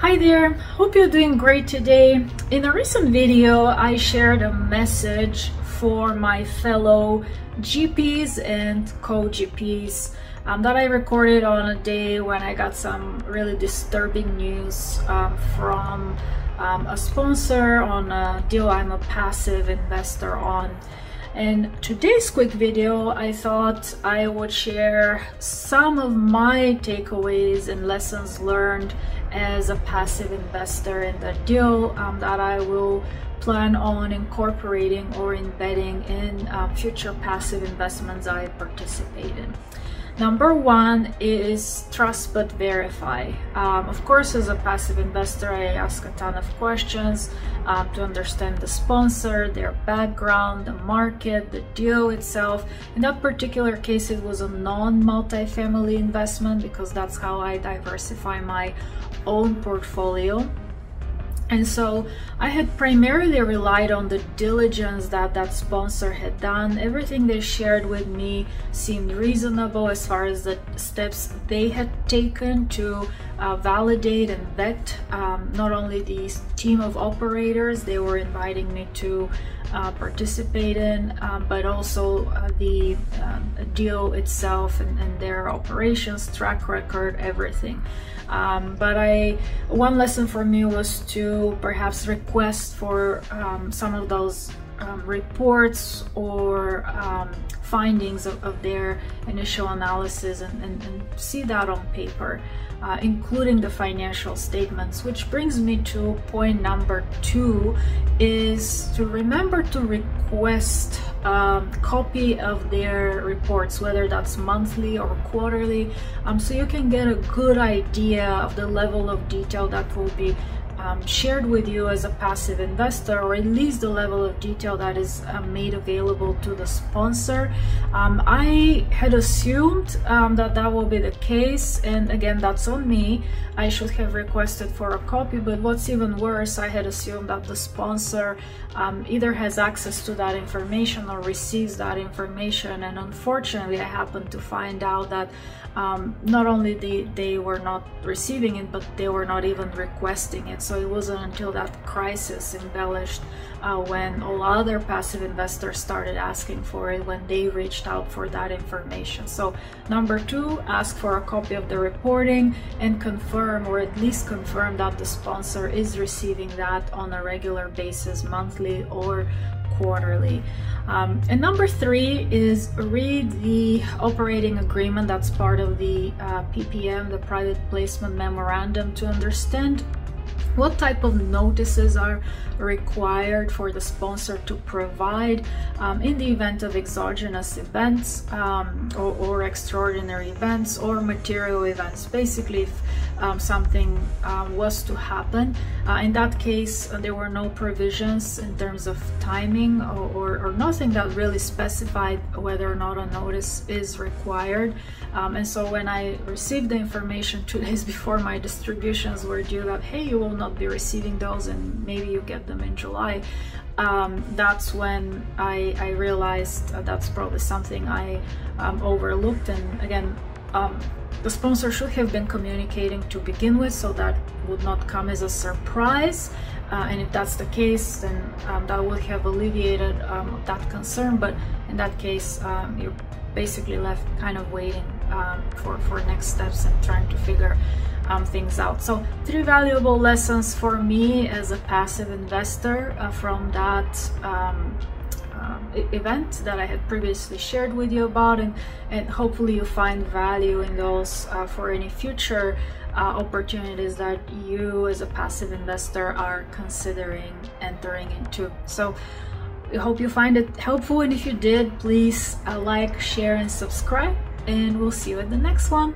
Hi there, hope you're doing great today. In a recent video, I shared a message for my fellow GPs and co-GPs that I recorded on a day when I got some really disturbing news from a sponsor on a deal I'm a passive investor on. In today's quick video, I thought I would share some of my takeaways and lessons learned as a passive investor in the deal that I will plan on incorporating or embedding in future passive investments I participate in. Number one is trust but verify. Of course, as a passive investor, I ask a ton of questions to understand the sponsor, their background, the market, the deal itself. In that particular case, it was a non-multifamily investment because that's how I diversify my own portfolio. And so I had primarily relied on the diligence that sponsor had done. Everything they shared with me seemed reasonable as far as the steps they had taken to validate and vet not only the team of operators they were inviting me to participate in, but also the deal itself and their operations, track record, everything. But one lesson for me was to perhaps request for some of those reports or findings of their initial analysis and see that on paper, including the financial statements. Which brings me to point number two, is to remember to request a copy of their reports, whether that's monthly or quarterly, so you can get a good idea of the level of detail that will be shared with you as a passive investor, or at least the level of detail that is made available to the sponsor. I had assumed that will be the case, and again, that's on me. I should have requested for a copy, but what's even worse, I had assumed that the sponsor either has access to that information or receives that information, and unfortunately I happened to find out that not only they were not receiving it, but they were not even requesting it. So it wasn't until that crisis embellished when all other passive investors started asking for it, when they reached out for that information. So number two, ask for a copy of the reporting and confirm, or at least confirm, that the sponsor is receiving that on a regular basis, monthly or quarterly. And number three is read the operating agreement that's part of the PPM, the private placement memorandum, to understand what type of notices are required for the sponsor to provide in the event of exogenous events or extraordinary events or material events. Basically, if something was to happen. In that case, there were no provisions in terms of timing or nothing that really specified whether or not a notice is required. And so when I received the information 2 days before my distributions were due that, hey, you will not be receiving those and maybe you get them in July, that's when I realized that's probably something I overlooked. And again, the sponsor should have been communicating to begin with, so that would not come as a surprise. And if that's the case, then that would have alleviated that concern. But in that case, you're basically left kind of waiting for next steps and trying to figure things out. So 3 valuable lessons for me as a passive investor from that event that I had previously shared with you about, and hopefully you find value in those for any future opportunities that you as a passive investor are considering entering into. So I hope you find it helpful, and if you did, please like, share and subscribe, and we'll see you at the next one.